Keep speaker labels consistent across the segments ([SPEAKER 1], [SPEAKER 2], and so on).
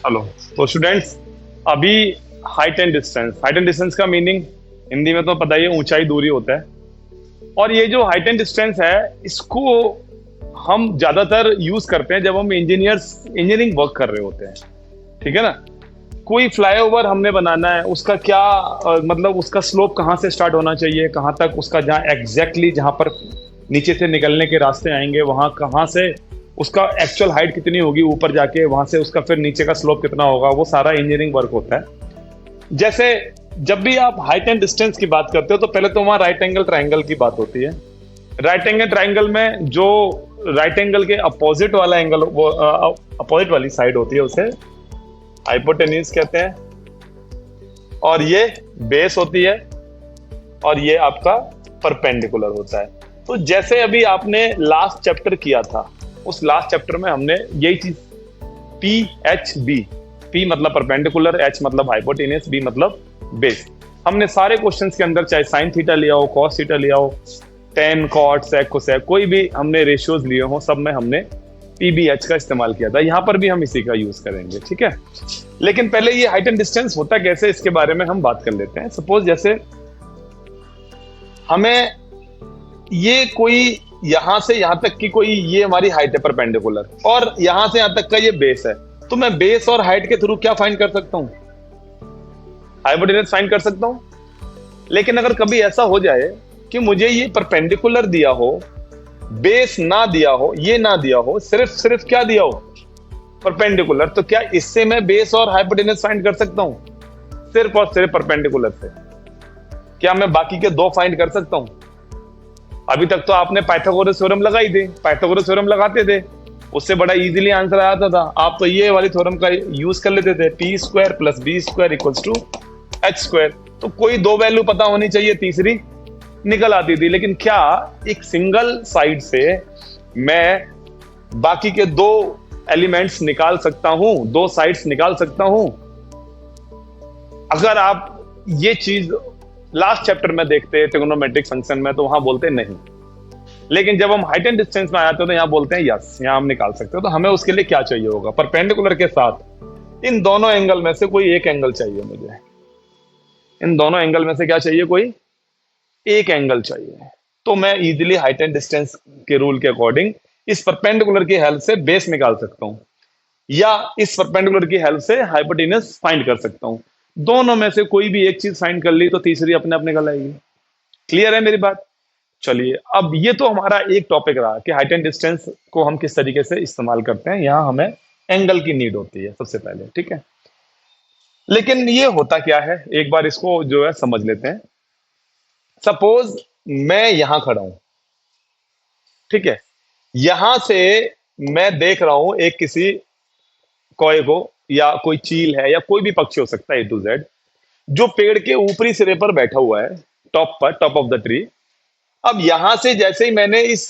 [SPEAKER 1] चलो, तो स्टूडेंट्स, अभी हाइट एंड डिस्टेंस का मीनिंग हिंदी में तो पता ही है, ऊंचाई दूरी होता है। और ये जो हाइट एंड डिस्टेंस है, इसको हम ज्यादातर यूज करते हैं जब हम इंजीनियरिंग वर्क कर रहे होते हैं। ठीक है ना। कोई फ्लाईओवर हमने बनाना है, उसका क्या मतलब उसका स्लोप कहाँ से स्टार्ट होना चाहिए, कहाँ तक उसका, जहाँ एग्जैक्टली जहाँ पर नीचे से निकलने के रास्ते आएंगे, वहां कहाँ से उसका एक्चुअल हाइट कितनी होगी ऊपर जाके, वहां से उसका फिर नीचे का स्लोप कितना होगा, वो सारा इंजीनियरिंग वर्क होता है। जैसे जब भी आप हाइट एंड डिस्टेंस की बात करते हो तो पहले तो वहां राइट एंगल ट्राइंगल की बात होती है। राइट एंगल ट्राइंगल में जो राइट एंगल के अपोजिट वाला एंगल, वो अपोजिट वाली साइड होती है, उसे हाइपोटेन्यूज कहते हैं। और ये बेस होती है, और ये आपका परपेंडिकुलर होता है। तो जैसे अभी आपने लास्ट चैप्टर किया था, उस लास्ट चैप्टर में हमने यही चीज पी एच बी, पी मतलब परपेंडिकुलर, एच मतलब हाइपोटेन्यूज, बी मतलब बेस, हमने सारे क्वेश्चंस के अंदर चाहे साइन थीटा लिया हो, कॉस थीटा लिया हो, टेन कॉट सेक कोसेक, कोई भी हमने रेशियोज लिए हो, सब में हमने पीबीएच का इस्तेमाल किया था। यहां पर भी हम इसी का यूज करेंगे। ठीक है। लेकिन पहले ये हाइट एंड डिस्टेंस होता कैसे, इसके बारे में हम बात कर लेते हैं। सपोज जैसे हमें ये कोई यहां से यहां तक की कोई, ये हमारी हाइट है परपेंडिकुलर, और यहां से यहां तक का ये बेस है, तो मैं बेस और हाइट के थ्रू क्या फाइंड कर सकता हूं? हाइपोटेन्यूज फाइंड कर सकता हूं। लेकिन अगर कभी ऐसा हो जाए कि मुझे ये परपेंडिकुलर दिया हो, बेस ना दिया हो, ये ना दिया हो, सिर्फ सिर्फ क्या दिया हो, परपेंडिकुलर, तो क्या इससे मैं बेस और हाइपोटेन्यूज फाइंड कर सकता हूं? सिर्फ और सिर्फ परपेंडिकुलर से। क्या मैं बाकी के दो फाइंड कर सकता हूं? अभी तक तो आपने पाइथागोरस थ्योरम लगाई थी, पाइथागोरस थ्योरम लगाते थे, उससे बड़ा इजीली आंसर आता था। आप तो ये वाली थ्योरम का यूज कर लेते थे, P square plus B square equals to H square. तो कोई दो वैल्यू पता होनी चाहिए, तीसरी निकल आती थी। लेकिन क्या एक सिंगल साइड से मैं बाकी के दो एलिमेंट्स निकाल सकता हूं, दो साइड्स निकाल सकता हूं? अगर आप ये चीज लास्ट चैप्टर में देखते हैं ट्रिग्नोमेट्रिक फंक्शन में, तो वहां बोलते नहीं। लेकिन जब हम हाइट एंड डिस्टेंस में आते हैं तो यहां बोलते हैं यस, यहां हम निकाल सकते हो। तो हमें उसके लिए क्या चाहिए होगा? परपेंडिकुलर के साथ इन दोनों एंगल में से कोई एक एंगल चाहिए मुझे। इन दोनों एंगल में से क्या चाहिए? कोई एक एंगल चाहिए। तो मैं इजीली हाइट एंड डिस्टेंस के रूल के अकॉर्डिंग इस परपेंडिकुलर की हेल्प से बेस निकाल सकता हूं, या इस परपेंडिकुलर की हेल्प से हाइपोटेन्यूज फाइंड कर सकता हूं। दोनों में से कोई भी एक चीज फाइंड कर ली तो तीसरी अपने आप निकल आएगी। क्लियर है मेरी बात? चलिए, अब ये तो हमारा एक टॉपिक रहा कि हाइट एंड डिस्टेंस को हम किस तरीके से इस्तेमाल करते हैं। यहां हमें एंगल की नीड होती है सबसे पहले। ठीक है। लेकिन ये होता क्या है, एक बार इसको जो है समझ लेते हैं। सपोज मैं यहां खड़ा हूं, ठीक है। यहां से मैं देख रहा हूं एक किसी कौए को, या कोई चील है, या कोई भी पक्षी हो सकता है, ए टू जेड, जो पेड़ के ऊपरी सिरे पर बैठा हुआ है, टॉप पर, टॉप ऑफ द ट्री। अब यहां से जैसे ही मैंने इस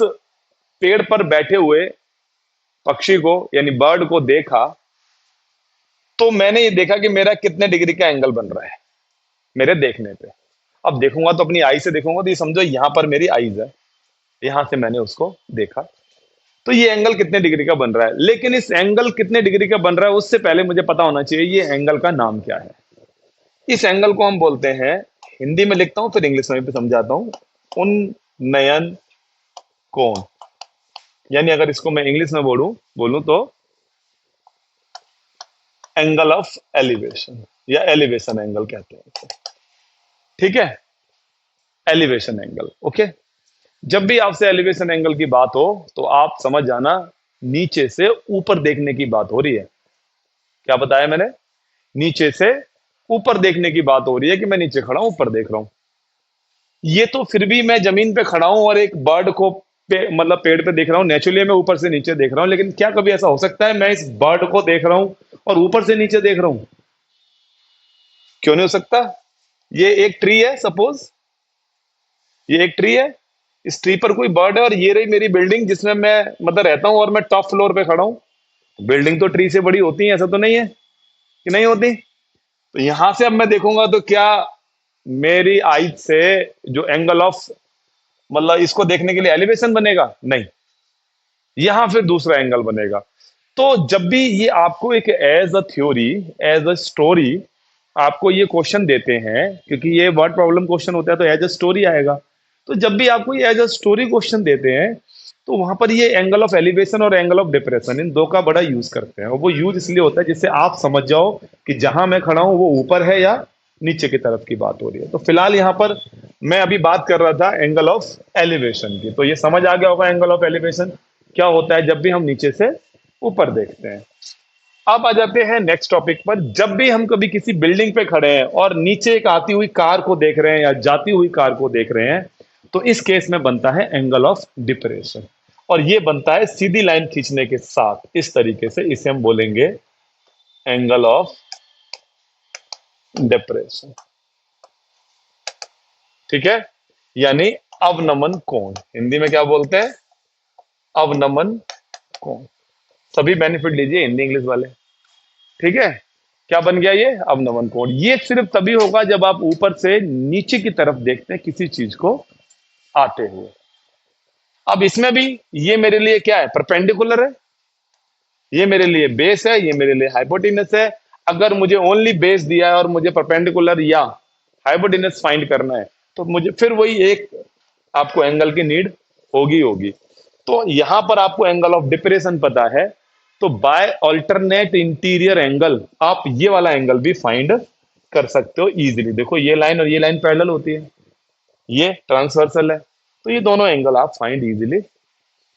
[SPEAKER 1] पेड़ पर बैठे हुए पक्षी को, यानी बर्ड को देखा, तो मैंने ये देखा कि मेरा कितने डिग्री का एंगल बन रहा है मेरे देखने पे। अब देखूंगा तो अपनी आई से देखूंगा, तो ये समझो यहां पर मेरी आईज है, यहां से मैंने उसको देखा, तो ये एंगल कितने डिग्री का बन रहा है। लेकिन इस एंगल कितने डिग्री का बन रहा है, उससे पहले मुझे पता होना चाहिए ये एंगल का नाम क्या है। इस एंगल को हम बोलते हैं, हिंदी में लिखता हूं फिर इंग्लिश में भी समझाता हूं, उन्नयन कोण। यानी अगर इसको मैं इंग्लिश में बोलूं तो एंगल ऑफ एलिवेशन, या एलिवेशन एंगल कहते हैं इसे। ठीक है। Elevation angle. ओके। जब भी आपसे एलिवेशन एंगल की बात हो तो आप समझ जाना नीचे से ऊपर देखने की बात हो रही है। क्या बताया मैंने? नीचे से ऊपर देखने की बात हो रही है, कि मैं नीचे खड़ा हूं, ऊपर देख रहा हूं। ये तो फिर भी मैं जमीन पे खड़ा हूं और एक बर्ड को मतलब पेड़ पे देख रहा हूं, नेचुरली मैं ऊपर से नीचे देख रहा हूं। लेकिन क्या कभी ऐसा हो सकता है मैं इस बर्ड को देख रहा हूं और ऊपर से नीचे देख रहा हूं? क्यों नहीं हो सकता? ये एक ट्री है, सपोज ये एक ट्री है, इस ट्री पर कोई बर्ड है, और ये रही मेरी बिल्डिंग जिसमें मैं मतलब रहता हूं, और मैं टॉप फ्लोर पे खड़ा हूं। बिल्डिंग तो ट्री से बड़ी होती है, ऐसा तो नहीं है कि नहीं होती? तो यहां से अब मैं देखूंगा तो क्या मेरी आइज से जो एंगल ऑफ, मतलब इसको देखने के लिए एलिवेशन बनेगा? नहीं। यहां फिर दूसरा एंगल बनेगा। तो जब भी ये आपको एक as a theory, as a story आपको ये क्वेश्चन देते हैं, क्योंकि ये वर्ड प्रॉब्लम क्वेश्चन होता है तो एज अ स्टोरी आएगा। तो जब भी आपको ये एज अ स्टोरी क्वेश्चन देते हैं तो वहां पर ये एंगल ऑफ एलिवेशन और एंगल ऑफ डिप्रेशन इन दो का बड़ा यूज करते हैं, और वो यूज इसलिए होता है जिससे आप समझ जाओ कि जहां मैं खड़ा हूं वो ऊपर है या नीचे की तरफ की बात हो रही है। तो फिलहाल यहाँ पर मैं अभी बात कर रहा था एंगल ऑफ एलिवेशन की, तो ये समझ आ गया होगा एंगल ऑफ एलिवेशन क्या होता है जब भी हम नीचे से ऊपर देखते हैं। अब आ जाते हैं नेक्स्ट टॉपिक पर। जब भी हम कभी किसी बिल्डिंग पे खड़े हैं और नीचे एक आती हुई कार को देख रहे हैं या जाती हुई कार को देख रहे हैं, तो इस केस में बनता है एंगल ऑफ डिप्रेशन, और ये बनता है सीधी लाइन खींचने के साथ इस तरीके से। इसे हम बोलेंगे एंगल ऑफ डिप्रेशन, ठीक है, यानी अवनमन कोण। हिंदी में क्या बोलते हैं? अवनमन कोण। सभी बेनिफिट लीजिए हिंदी इंग्लिश वाले, ठीक है। क्या बन गया ये? अवनमन कोण। ये सिर्फ तभी होगा जब आप ऊपर से नीचे की तरफ देखते हैं किसी चीज को आते हुए। अब इसमें भी ये मेरे लिए क्या है? परपेंडिकुलर है, ये मेरे लिए बेस है, ये मेरे लिए हाइपोटेनस है। अगर मुझे ओनली बेस दिया है और मुझे परपेंडिकुलर या हाइपोटेनस फाइंड करना है, तो मुझे फिर वही एक आपको एंगल की नीड होगी होगी। तो यहां पर आपको एंगल ऑफ डिप्रेशन पता है, तो बाय अल्टरनेट इंटीरियर एंगल आप ये वाला एंगल भी फाइंड कर सकते हो इजीली। देखो ये लाइन और ये लाइन पैरेलल होती है, ये ट्रांसवर्सल है, तो ये दोनों एंगल आप फाइंड इजीली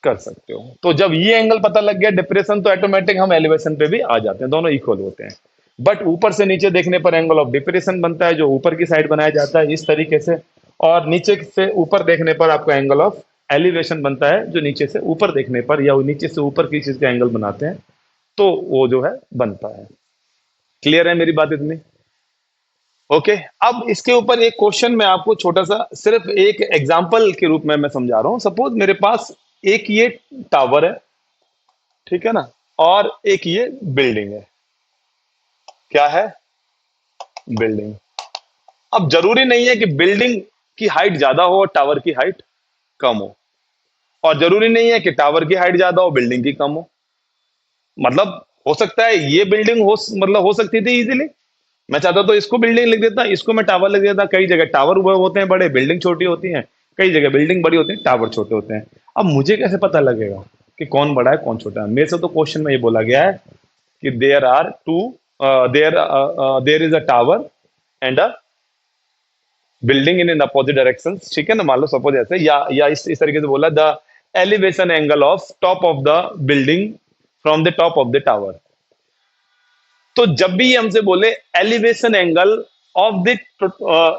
[SPEAKER 1] कर सकते हो। तो जब ये एंगल पता लग गया डिप्रेशन, तो ऑटोमेटिक हम एलिवेशन पे भी आ जाते हैं, दोनों इक्वल होते हैं। बट ऊपर से नीचे देखने पर एंगल ऑफ डिप्रेशन बनता है, जो ऊपर की साइड बनाया जाता है इस तरीके से, और नीचे से ऊपर देखने पर आपका एंगल ऑफ एलिवेशन बनता है, जो नीचे से ऊपर देखने पर या नीचे से ऊपर की चीज का एंगल बनाते हैं, तो वो जो है बनता है। क्लियर है मेरी बात इतनी? ओके। अब इसके ऊपर एक क्वेश्चन मैं आपको छोटा सा सिर्फ एक एग्जांपल के रूप में मैं समझा रहा हूं। सपोज मेरे पास एक ये टावर है, ठीक है ना, और एक ये बिल्डिंग है। क्या है? बिल्डिंग। अब जरूरी नहीं है कि बिल्डिंग की हाइट ज्यादा हो और टावर की हाइट कम हो, और जरूरी नहीं है कि टावर की हाइट ज्यादा हो बिल्डिंग की कम हो। मतलब हो सकता है ये बिल्डिंग हो, मतलब हो सकती थी इजीली, मैं चाहता तो इसको बिल्डिंग लिख देता, इसको मैं टावर लिख देता। कई जगह टावर हुए होते हैं बड़े, बिल्डिंग छोटी होती है, कई जगह बिल्डिंग बड़ी होती है, टावर छोटे होते हैं। अब मुझे कैसे पता लगेगा कि कौन बड़ा है कौन छोटा है? मेरे से तो क्वेश्चन में ये बोला गया है कि there are two, there is a tower and a building in opposite direction, ठीक है ना। मान लो सपोज ऐसे, या इस तरीके से बोला, the elevation angle of top of the building from the top of the tower. तो जब भी ये हमसे बोले elevation angle of the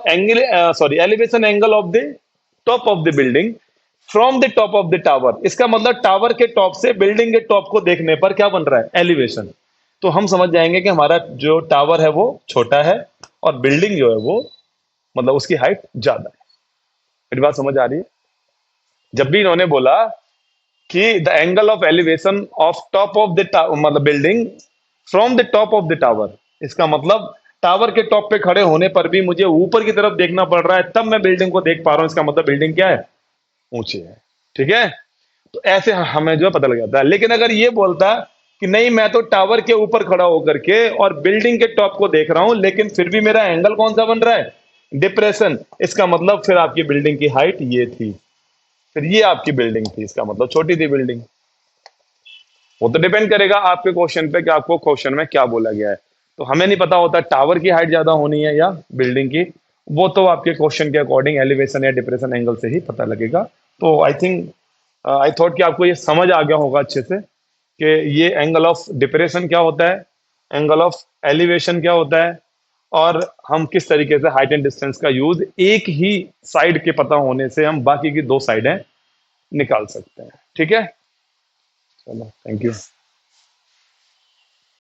[SPEAKER 1] angle, sorry, elevation angle of the top of the building from the top of the tower, इसका मतलब tower के top से बिल्डिंग के टॉप को देखने पर क्या बन रहा है? एलिवेशन। तो हम समझ जाएंगे कि हमारा जो टावर है वो छोटा है और बिल्डिंग जो है वो, मतलब उसकी हाइट ज्यादा है। मेरी बात समझ आ रही है? जब भी इन्होंने बोला कि the angle of elevation of top of the मतलब building from the top of the tower, इसका मतलब टावर के टॉप पे खड़े होने पर भी मुझे ऊपर की तरफ देखना पड़ रहा है, तब मैं बिल्डिंग को देख पा रहा हूं, इसका मतलब बिल्डिंग क्या है? ऊंची है, ठीक है। तो ऐसे हमें जो है पता लग जाता है। लेकिन अगर ये बोलता कि नहीं, मैं तो टावर के ऊपर खड़ा होकर के और बिल्डिंग के टॉप को देख रहा हूं, लेकिन फिर भी मेरा एंगल कौन सा बन रहा है? डिप्रेशन। इसका मतलब फिर आपकी बिल्डिंग की हाइट ये थी, फिर ये आपकी बिल्डिंग थी, इसका मतलब छोटी थी बिल्डिंग। वो तो डिपेंड करेगा आपके क्वेश्चन पे कि आपको क्वेश्चन में क्या बोला गया है। तो हमें नहीं पता होता टावर की हाइट ज्यादा होनी है या बिल्डिंग की, वो तो आपके क्वेश्चन के अकॉर्डिंग एलिवेशन या डिप्रेशन एंगल से ही पता लगेगा। तो आई थॉट कि आपको ये समझ आ गया होगा अच्छे से कि ये एंगल ऑफ डिप्रेशन क्या होता है, एंगल ऑफ एलिवेशन क्या होता है, और हम किस तरीके से हाइट एंड डिस्टेंस का यूज एक ही साइड के पता होने से हम बाकी की दो साइडें निकाल सकते हैं। ठीक है, चलो, थैंक यू।